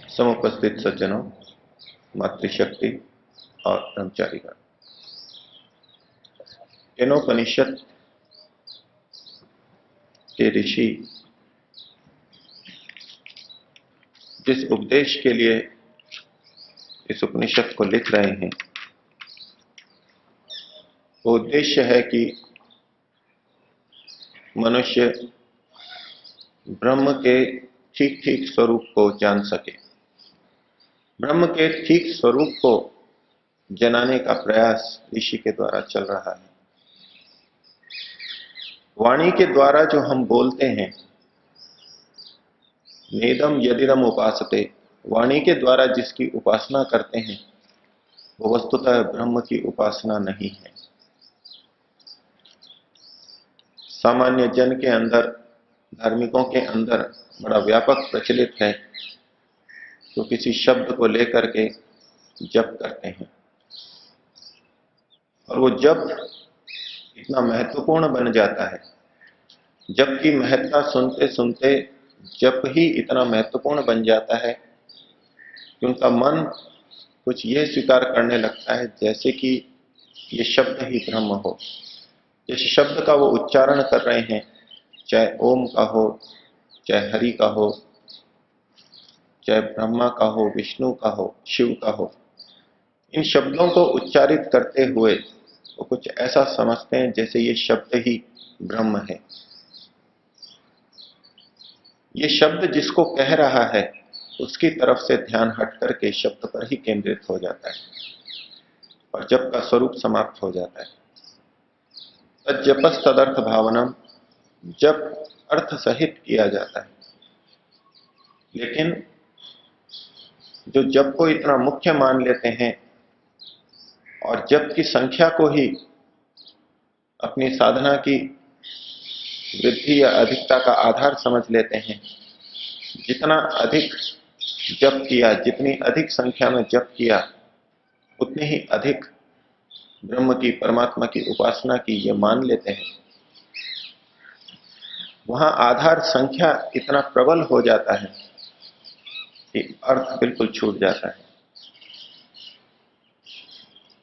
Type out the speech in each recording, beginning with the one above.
समुपस्थित सज्जनों, मातृशक्ति और ब्रह्मचारीगण, केनोपनिषद के ऋषि जिस उपदेश के लिए इस उपनिषद को लिख रहे हैं, वो उद्देश्य है कि मनुष्य ब्रह्म के ठीक ठीक स्वरूप को जान सके। ब्रह्म के ठीक स्वरूप को जनाने का प्रयास ऋषि के द्वारा चल रहा है। वाणी के द्वारा जो हम बोलते हैं, नेदम यदिदम उपासते, वाणी के द्वारा जिसकी उपासना करते हैं वो वस्तुतः ब्रह्म की उपासना नहीं है। सामान्य जन के अंदर, धार्मिकों के अंदर बड़ा व्यापक प्रचलित है तो किसी शब्द को लेकर के जप करते हैं, और वो जप इतना महत्वपूर्ण बन जाता है, जप की महत्ता सुनते सुनते जप ही इतना महत्वपूर्ण बन जाता है कि उनका मन कुछ ये स्वीकार करने लगता है जैसे कि ये शब्द ही ब्रह्म हो। जिस शब्द का वो उच्चारण कर रहे हैं, चाहे ओम का हो, चाहे हरि का हो, चाहे ब्रह्मा का हो, विष्णु का हो, शिव का हो, इन शब्दों को उच्चारित करते हुए वो कुछ ऐसा समझते हैं जैसे ये शब्द ही ब्रह्म है। ये शब्द जिसको कह रहा है उसकी तरफ से ध्यान हट करके शब्द पर ही केंद्रित हो जाता है और जप का स्वरूप समाप्त हो जाता है। तज्जपस तदर्थ भावनम, जप अर्थ सहित किया जाता है। लेकिन जो जप को इतना मुख्य मान लेते हैं और जप की संख्या को ही अपनी साधना की वृद्धि या अधिकता का आधार समझ लेते हैं, जितना अधिक जप किया, जितनी अधिक संख्या में जप किया, उतनी ही अधिक ब्रह्म की, परमात्मा की उपासना की, ये मान लेते हैं। वहां आधार संख्या इतना प्रबल हो जाता है कि अर्थ बिल्कुल छूट जाता है।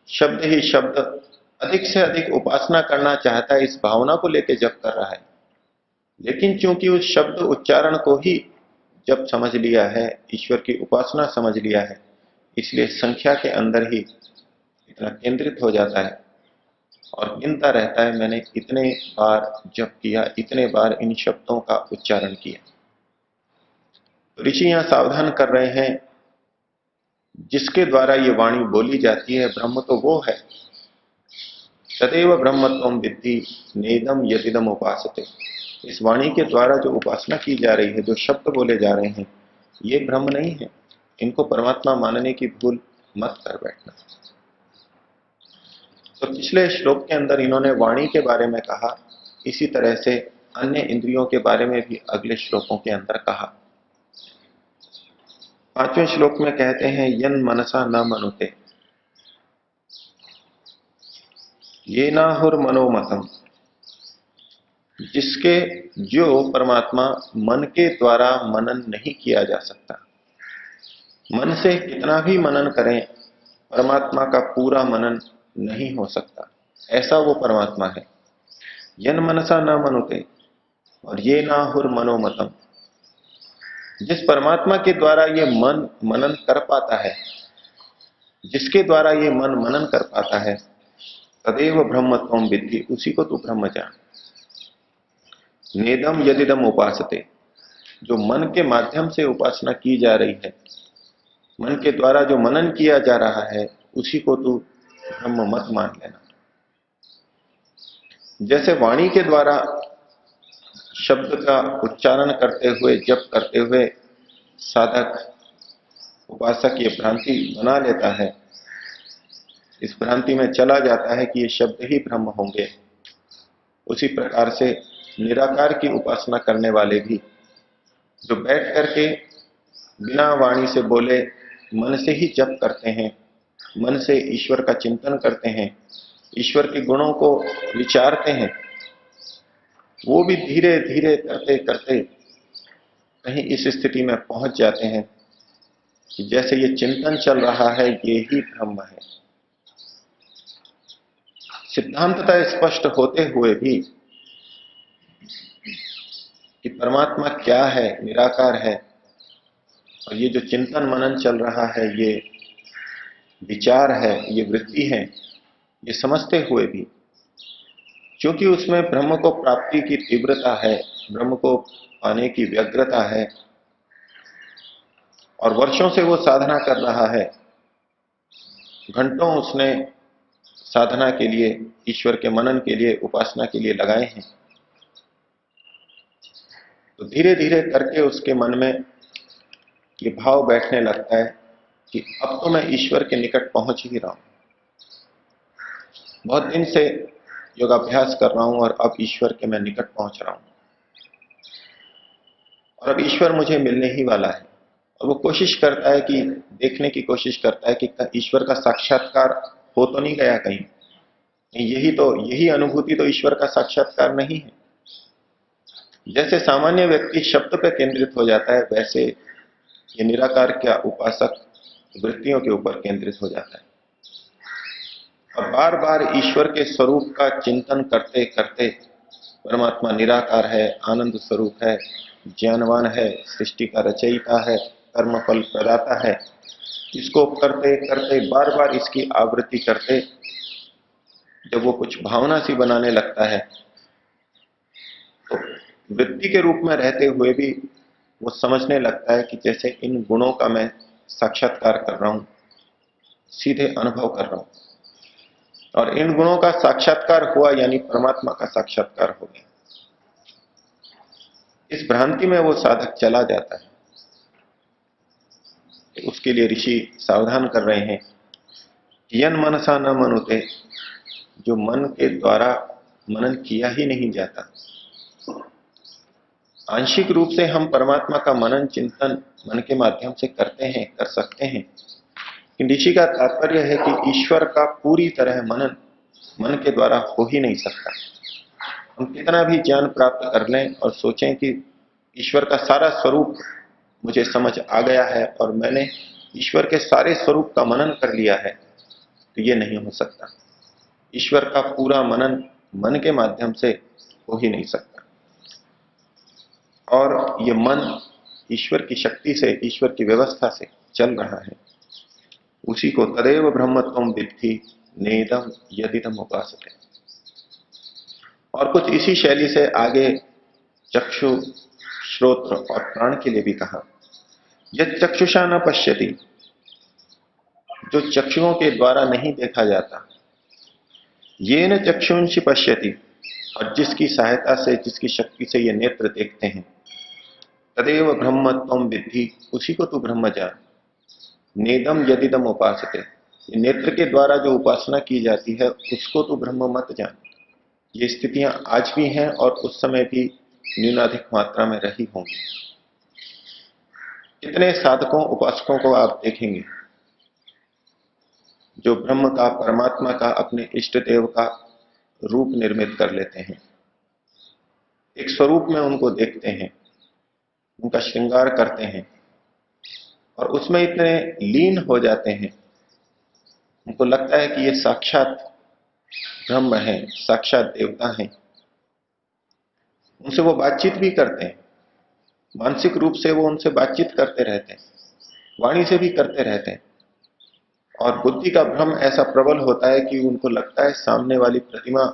शब्द ही शब्द अधिक से अधिक उपासना करना चाहता है, इस भावना को लेकर जप कर रहा है, लेकिन चूंकि उस शब्द उच्चारण को ही जब समझ लिया है, ईश्वर की उपासना समझ लिया है, इसलिए संख्या के अंदर ही इतना केंद्रित हो जाता है और गिनता रहता है, मैंने इतने बार जप किया, इतने बार इन शब्दों का उच्चारण किया। तो ऋषि यहां सावधान कर रहे हैं, जिसके द्वारा ये वाणी बोली जाती है, ब्रह्म तो वो है। सदैव ब्रह्मत्वम विद्धि नेदम यदिदम उपासते। इस वाणी के द्वारा जो उपासना की जा रही है, जो शब्द बोले जा रहे हैं, ये ब्रह्म नहीं है। इनको परमात्मा मानने की भूल मत कर बैठना। तो पिछले श्लोक के अंदर इन्होंने वाणी के बारे में कहा, इसी तरह से अन्य इंद्रियों के बारे में भी अगले श्लोकों के अंदर कहा। 5वें श्लोक में कहते हैं, यन मनसा न मनुते ये नाहुर मनोमतम, जिसके जो परमात्मा मन के द्वारा मनन नहीं किया जा सकता। मन से कितना भी मनन करें, परमात्मा का पूरा मनन नहीं हो सकता। ऐसा वो परमात्मा है। यन मनसा न मनुते और ये ना हुर मनोमतम। जिस परमात्मा के द्वारा ये मन मनन कर पाता है, जिसके द्वारा ये मन मनन कर पाता है, तदेव ब्रह्मत्वम विद्धि, उसी को तू ब्रह्म जान। नेदम यदिदम उपासते, जो मन के माध्यम से उपासना की जा रही है, मन के द्वारा जो मनन किया जा रहा है, उसी को तू ब्रह्म मत मान लेना। जैसे वाणी के द्वारा शब्द का उच्चारण करते हुए, जप करते हुए साधक उपासक ये भ्रांति बना लेता है, इस भ्रांति में चला जाता है कि ये शब्द ही ब्रह्म होंगे, उसी प्रकार से निराकार की उपासना करने वाले भी जो बैठ करके बिना वाणी से बोले मन से ही जप करते हैं, मन से ईश्वर का चिंतन करते हैं, ईश्वर के गुणों को विचारते हैं, वो भी धीरे धीरे करते करते कहीं इस स्थिति में पहुंच जाते हैं कि जैसे ये चिंतन चल रहा है, ये ही ब्रह्म है। सिद्धांततः स्पष्ट होते हुए भी कि परमात्मा क्या है, निराकार है, और ये जो चिंतन मनन चल रहा है, ये विचार है, ये वृत्ति है, ये समझते हुए भी क्योंकि उसमें ब्रह्म को प्राप्ति की तीव्रता है, ब्रह्म को पाने की व्यग्रता है, और वर्षों से वो साधना कर रहा है, घंटों उसने साधना के लिए, ईश्वर के मनन के लिए, उपासना के लिए लगाए हैं, तो धीरे धीरे करके उसके मन में ये भाव बैठने लगता है कि अब तो मैं ईश्वर के निकट पहुंच ही रहा हूं, बहुत दिन से योगाभ्यास कर रहा हूं और अब ईश्वर के मैं निकट पहुंच रहा हूं, और अब ईश्वर मुझे मिलने ही वाला है। और वो कोशिश करता है कि देखने की कोशिश करता है कि ईश्वर का साक्षात्कार हो तो नहीं गया कहीं, यही अनुभूति तो ईश्वर का साक्षात्कार नहीं है। जैसे सामान्य व्यक्ति शब्द पर केंद्रित हो जाता है, वैसे ये निराकार का उपासक वृत्तियों के ऊपर केंद्रित हो जाता है, और बार बार ईश्वर के स्वरूप का चिंतन करते करते, परमात्मा निराकार है, आनंद स्वरूप है, ज्ञानवान है, सृष्टि का रचयिता है, कर्मफल प्रदाता है, इसको करते करते बार बार इसकी आवृत्ति करते, जब वो कुछ भावना सी बनाने लगता है, तो वृत्ति के रूप में रहते हुए भी वो समझने लगता है कि जैसे इन गुणों का मैं साक्षात्कार कर रहा हूं, सीधे अनुभव कर रहा हूं, और इन गुणों का साक्षात्कार हुआ यानी परमात्मा का साक्षात्कार हो गया। इस भ्रांति में वो साधक चला जाता है। उसके लिए ऋषि सावधान कर रहे हैं, यन मनसा न मनुते, जो मन के द्वारा मनन किया ही नहीं जाता। आंशिक रूप से हम परमात्मा का मनन चिंतन मन के माध्यम से करते हैं, कर सकते हैं, लेकिन ऋषि का तात्पर्य है कि ईश्वर का पूरी तरह मनन मन के द्वारा हो ही नहीं सकता। हम कितना भी ज्ञान प्राप्त कर लें और सोचें कि ईश्वर का सारा स्वरूप मुझे समझ आ गया है और मैंने ईश्वर के सारे स्वरूप का मनन कर लिया है, तो ये नहीं हो सकता। ईश्वर का पूरा मनन मन के माध्यम से हो ही नहीं सकता, और ये मन ईश्वर की शक्ति से, ईश्वर की व्यवस्था से चल रहा है। उसी को तदेव ब्रह्मत्वम विद्धि नेदम यदिदम उपासते। और कुछ इसी शैली से आगे चक्षु, श्रोत्र और प्राण के लिए भी कहा, यद चक्षुषा न पश्यति, जो चक्षुओं के द्वारा नहीं देखा जाता, ये न चक्षुंषि पश्यति, और जिसकी सहायता से, जिसकी शक्ति से ये नेत्र देखते हैं, तदेव ब्रह्मत्वम विद्धि, उसी को तू ब्रह्म जान। नेदम यदिदम उपासते, ये नेत्र के द्वारा जो उपासना की जाती है उसको तू ब्रह्म मत जान। ये स्थितियां आज भी हैं और उस समय भी न्यूनाधिक मात्रा में रही होंगी। कितने साधकों, उपासकों को आप देखेंगे जो ब्रह्म का, परमात्मा का, अपने इष्ट देव का रूप निर्मित कर लेते हैं, एक स्वरूप में उनको देखते हैं, उनका श्रृंगार करते हैं और उसमें इतने लीन हो जाते हैं, उनको लगता है कि ये साक्षात ब्रह्म है, साक्षात देवता है। उनसे वो बातचीत भी करते हैं, मानसिक रूप से वो उनसे बातचीत करते रहते हैं, वाणी से भी करते रहते हैं। और बुद्धि का भ्रम ऐसा प्रबल होता है कि उनको लगता है सामने वाली प्रतिमा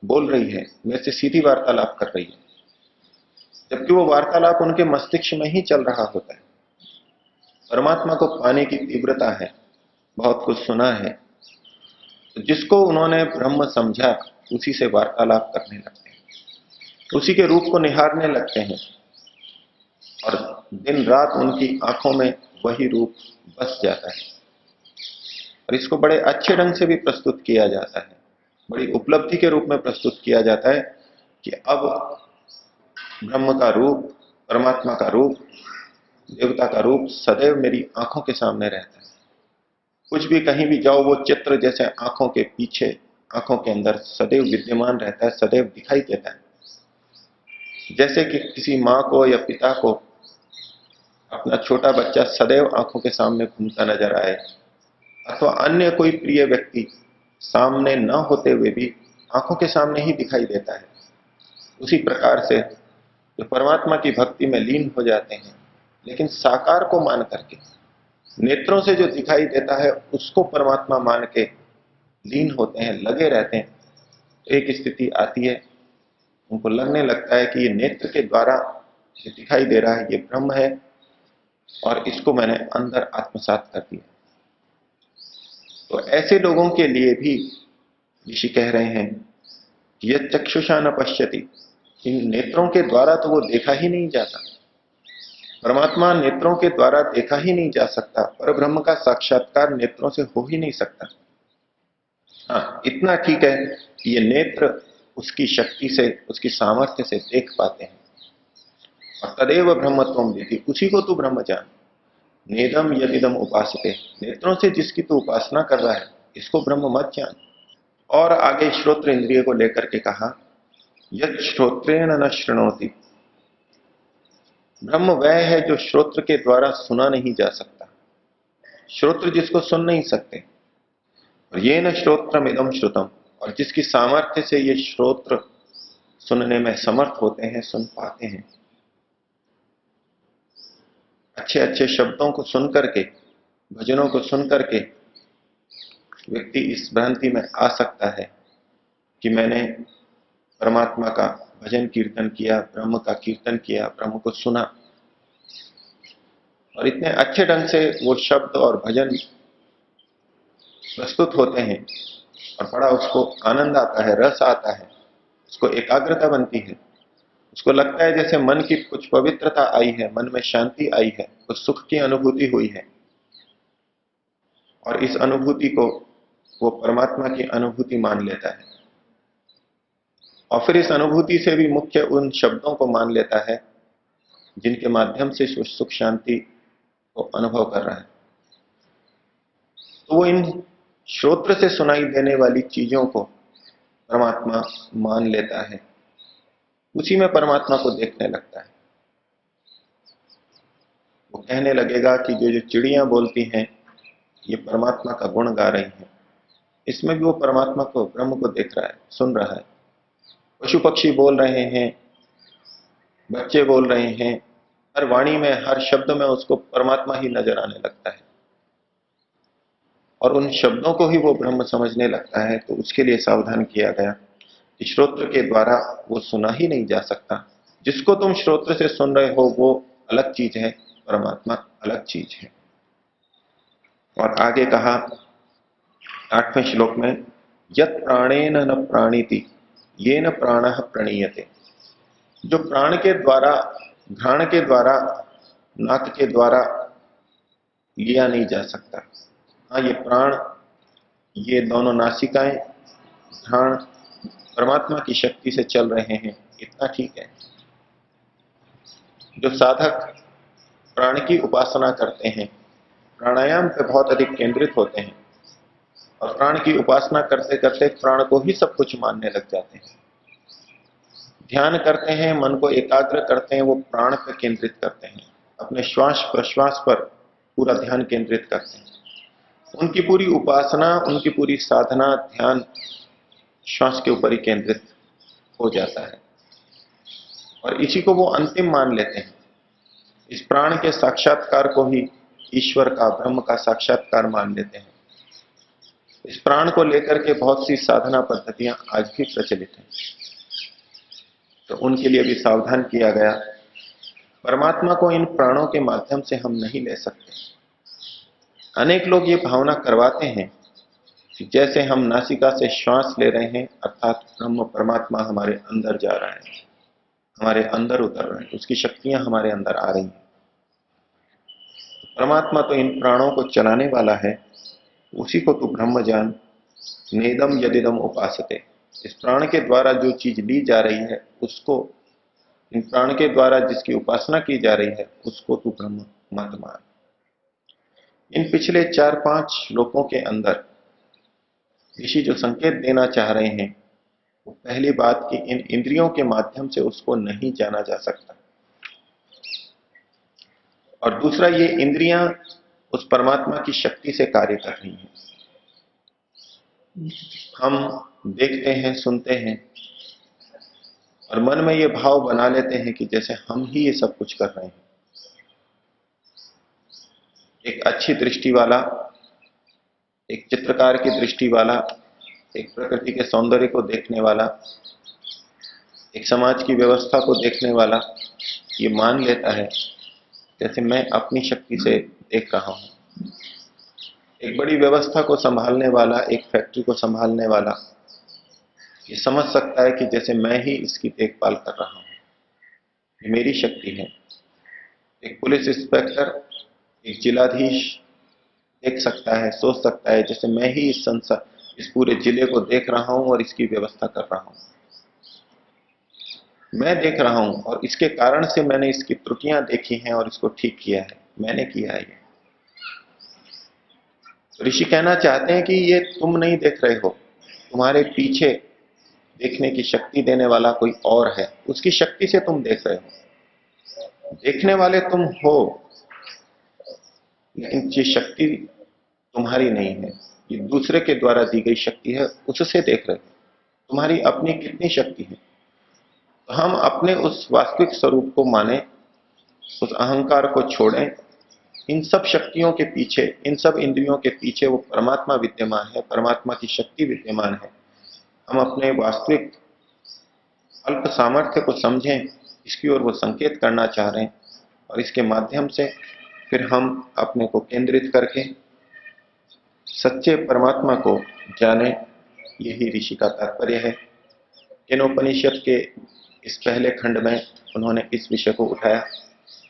बोल रही है, मेरे से सीधी वार्तालाप कर रही है, जबकि वो वार्तालाप उनके मस्तिष्क में ही चल रहा होता है। परमात्मा को पाने की तीव्रता है, बहुत कुछ सुना है, तो जिसको उन्होंने ब्रह्म समझा उसी से वार्तालाप करने लगते हैं, उसी के रूप को निहारने लगते हैं और दिन रात उनकी आंखों में वही रूप बस जाता है। और इसको बड़े अच्छे ढंग से भी प्रस्तुत किया जाता है, बड़ी उपलब्धि के रूप में प्रस्तुत किया जाता है कि अब ब्रह्म का रूप, परमात्मा का रूप, देवता का रूप सदैव मेरी आंखों के सामने रहता है। कुछ भी कहीं भी जाओ, वो चित्र जैसे आंखों के पीछे, आंखों के अंदर सदैव विद्यमान रहता है, सदैव दिखाई देता है। जैसे कि किसी माँ को या पिता को अपना छोटा बच्चा सदैव आंखों के सामने घूमता नजर आए, अथवा अन्य कोई प्रिय व्यक्ति सामने न होते हुए भी आंखों के सामने ही दिखाई देता है, उसी प्रकार से जो परमात्मा की भक्ति में लीन हो जाते हैं, लेकिन साकार को मान करके, नेत्रों से जो दिखाई देता है उसको परमात्मा मान के लीन होते हैं, लगे रहते हैं, तो एक स्थिति आती है, उनको लगने लगता है कि ये नेत्र के द्वारा जो दिखाई दे रहा है ये ब्रह्म है और इसको मैंने अंदर आत्मसात कर दिया। तो ऐसे लोगों के लिए भी ऋषि कह रहे हैं कि यह चक्षुषा न पश्यति, इन नेत्रों के द्वारा तो वो देखा ही नहीं जाता, परमात्मा नेत्रों के द्वारा देखा ही नहीं जा सकता, पर ब्रह्म का साक्षात्कार नेत्रों से हो ही नहीं सकता। हाँ, इतना ठीक है कि ये नेत्र उसकी शक्ति से, उसकी सामर्थ्य से देख पाते हैं। और तदेव ब्रह्मत्वम विधि, उसी को तू ब्रह्म जान। नेदम यदिदम उपासते, नेत्रों से जिसकी तू उपासना कर रहा है इसको ब्रह्म मत जान। और आगे श्रोत्र इंद्रिय को लेकर के कहा, यद श्रोत्रेण न शृणोति, ब्रह्म वह है जो श्रोत्र के द्वारा सुना नहीं जा सकता, श्रोत्र जिसको सुन नहीं सकते। और ये न श्रोत्रम इदम श्रुतम, और जिसकी सामर्थ्य से ये श्रोत्र सुनने में समर्थ होते हैं, सुन पाते हैं। अच्छे अच्छे शब्दों को सुन करके, भजनों को सुन करके व्यक्ति इस भ्रांति में आ सकता है कि मैंने परमात्मा का भजन कीर्तन किया, ब्रह्म का कीर्तन किया, ब्रह्म को सुना, और इतने अच्छे ढंग से वो शब्द और भजन प्रस्तुत होते हैं और बड़ा उसको आनंद आता है, रस आता है, उसको एकाग्रता बनती है, उसको लगता है जैसे मन की कुछ पवित्रता आई है, मन में शांति आई है, कुछ सुख की अनुभूति हुई है। और इस अनुभूति को वो परमात्मा की अनुभूति मान लेता है और फिर इस अनुभूति से भी मुख्य उन शब्दों को मान लेता है जिनके माध्यम से सुख शांति को अनुभव कर रहा है। तो वो इन श्रोत्र से सुनाई देने वाली चीजों को परमात्मा मान लेता है, उसी में परमात्मा को देखने लगता है। वो कहने लगेगा कि जो जो चिड़ियां बोलती हैं ये परमात्मा का गुण गा रही हैं, इसमें भी वो परमात्मा को, ब्रह्म को देख रहा है, सुन रहा है। पशु पक्षी बोल रहे हैं, बच्चे बोल रहे हैं, हर वाणी में, हर शब्द में उसको परमात्मा ही नजर आने लगता है और उन शब्दों को ही वो ब्रह्म समझने लगता है। तो उसके लिए सावधान किया गया कि श्रोत्र के द्वारा वो सुना ही नहीं जा सकता, जिसको तुम श्रोत्र से सुन रहे हो वो अलग चीज है, परमात्मा अलग चीज है। और आगे कहा 8वें श्लोक में, यत प्राणेन न प्राणीति येन प्राणः प्रणीयते, जो प्राण के द्वारा, घ्राण के द्वारा, नाक के द्वारा लिया नहीं जा सकता। हाँ, ये प्राण, ये दोनों नासिकाएं, घ्राण परमात्मा की शक्ति से चल रहे हैं, इतना ठीक है। जो साधक प्राण की उपासना करते हैं, प्राणायाम पे बहुत अधिक केंद्रित होते हैं और प्राण की उपासना करते करते प्राण को ही सब कुछ मानने लग जाते हैं, ध्यान करते हैं, मन को एकाग्र करते हैं, वो प्राण पर केंद्रित करते हैं, अपने श्वास प्रश्वास पर पूरा ध्यान केंद्रित करते हैं, उनकी पूरी उपासना, उनकी पूरी साधना, ध्यान श्वास के ऊपर ही केंद्रित हो जाता है और इसी को वो अंतिम मान लेते हैं। इस प्राण के साक्षात्कार को ही ईश्वर का, ब्रह्म का साक्षात्कार मान लेते हैं। इस प्राण को लेकर के बहुत सी साधना पद्धतियां आज भी प्रचलित हैं, तो उनके लिए भी सावधान किया गया। परमात्मा को इन प्राणों के माध्यम से हम नहीं ले सकते। अनेक लोग ये भावना करवाते हैं कि जैसे हम नासिका से श्वास ले रहे हैं, अर्थात ब्रह्म परमात्मा हमारे अंदर जा रहा है, हमारे अंदर उतर रहे हैं, उसकी शक्तियां हमारे अंदर आ रही हैं। परमात्मा तो इन प्राणों को चलाने वाला है, उसी को तू ब्रह्म जान। नेदम यदिदम उपासते, इस प्राण के द्वारा जो चीज ली जा रही है उसको, इन प्राण के द्वारा जिसकी उपासना की जा रही है उसको तू ब्रह्म मत मान। इन पिछले 4-5 श्लोकों के अंदर ऋषि जो संकेत देना चाह रहे हैं, वो पहली बात कि इन इंद्रियों के माध्यम से उसको नहीं जाना जा सकता, और दूसरा ये इंद्रियां उस परमात्मा की शक्ति से कार्य कर रही हैं। हम देखते हैं, सुनते हैं और मन में ये भाव बना लेते हैं कि जैसे हम ही ये सब कुछ कर रहे हैं। एक अच्छी दृष्टि वाला, एक चित्रकार की दृष्टि वाला, एक प्रकृति के सौंदर्य को देखने वाला, एक समाज की व्यवस्था को देखने वाला ये मान लेता है जैसे मैं अपनी शक्ति से देख रहा हूं। एक बड़ी व्यवस्था को संभालने वाला, एक फैक्ट्री को संभालने वाला ये समझ सकता है कि जैसे मैं ही इसकी देखभाल कर रहा हूं, ये मेरी शक्ति है। एक पुलिस इंस्पेक्टर, एक जिलाधीश देख सकता है, सोच सकता है जैसे मैं ही इस संसार, इस पूरे जिले को देख रहा हूं और इसकी व्यवस्था कर रहा हूं। मैं देख रहा हूं और इसके कारण से मैंने इसकी त्रुटियां देखी हैं और इसको ठीक किया है, मैंने किया है ये। तो ऋषि कहना चाहते हैं कि ये तुम नहीं देख रहे हो, तुम्हारे पीछे देखने की शक्ति देने वाला कोई और है, उसकी शक्ति से तुम देख रहे हो। देखने वाले तुम हो, लेकिन ये शक्ति तुम्हारी नहीं है, ये दूसरे के द्वारा दी गई शक्ति है, उससे देख रहे हो। तुम्हारी अपनी कितनी शक्ति है? तो हम अपने उस वास्तविक स्वरूप को माने, उस अहंकार को छोड़ें। इन सब शक्तियों के पीछे, इन सब इंद्रियों के पीछे वो परमात्मा विद्यमान है, परमात्मा की शक्ति विद्यमान है। हम अपने वास्तविक अल्प सामर्थ्य को समझें, इसकी ओर वो संकेत करना चाह रहे हैं और इसके माध्यम से फिर हम अपने को केंद्रित करके सच्चे परमात्मा को जाने। यही ऋषि का तात्पर्य है। केनोपनिषद के इस पहले खंड में उन्होंने इस विषय को उठाया।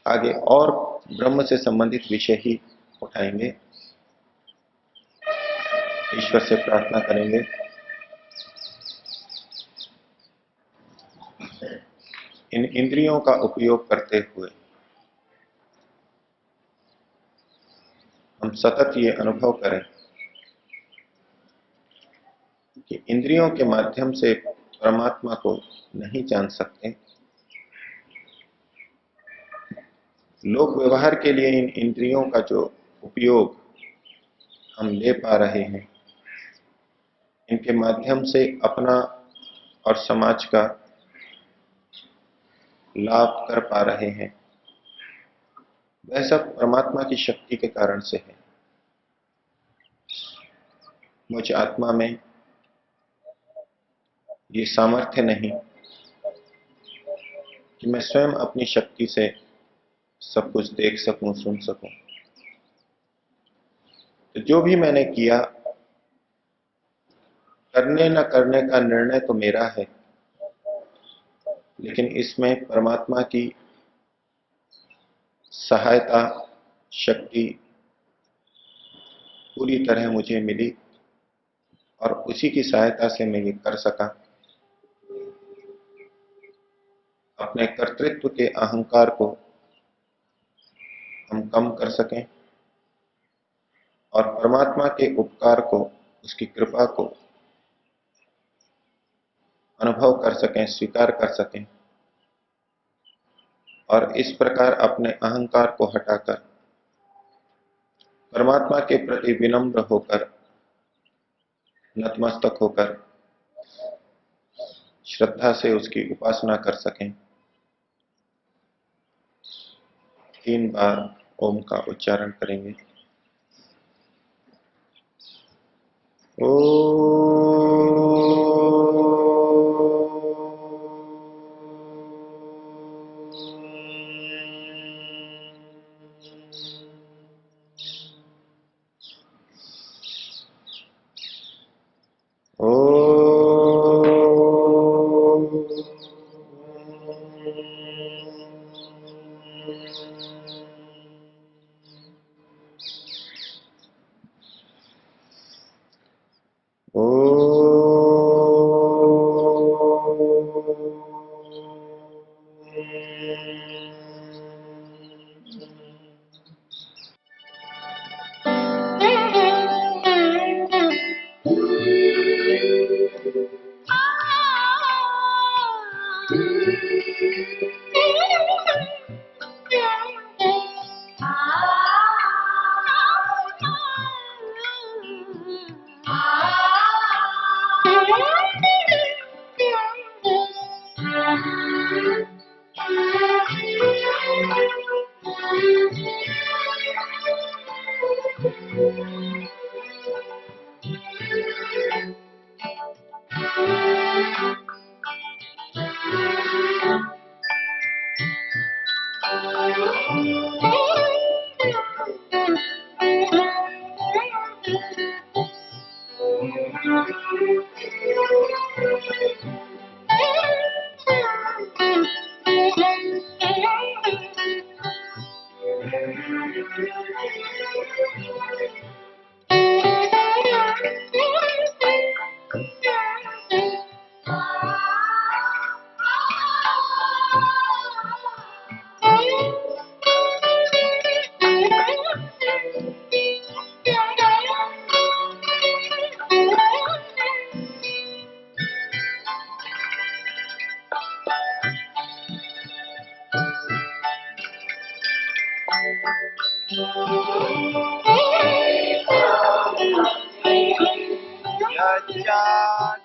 आगे और ब्रह्म से संबंधित विषय ही उठाएंगे। ईश्वर से प्रार्थना करेंगे, इन इंद्रियों का उपयोग करते हुए हम सतत ये अनुभव करें कि इंद्रियों के माध्यम से परमात्मा को नहीं जान सकते। लोक व्यवहार के लिए इन इंद्रियों का जो उपयोग हम ले पा रहे हैं, इनके माध्यम से अपना और समाज का लाभ कर पा रहे हैं, वह सब परमात्मा की शक्ति के कारण से है। मुझ आत्मा में ये सामर्थ्य नहीं कि मैं स्वयं अपनी शक्ति से सब कुछ देख सकूं, सुन सकूं। तो जो भी मैंने किया, करने न करने का निर्णय तो मेरा है, लेकिन इसमें परमात्मा की सहायता, शक्ति पूरी तरह मुझे मिली और उसी की सहायता से मैं ये कर सका। अपने कर्तृत्व के अहंकार को हम कम कर सकें और परमात्मा के उपकार को, उसकी कृपा को अनुभव कर सकें, स्वीकार कर सकें और इस प्रकार अपने अहंकार को हटाकर परमात्मा के प्रति विनम्र होकर, नतमस्तक होकर श्रद्धा से उसकी उपासना कर सकें। 3 बार ओम का उच्चारण करेंगे। यच्चा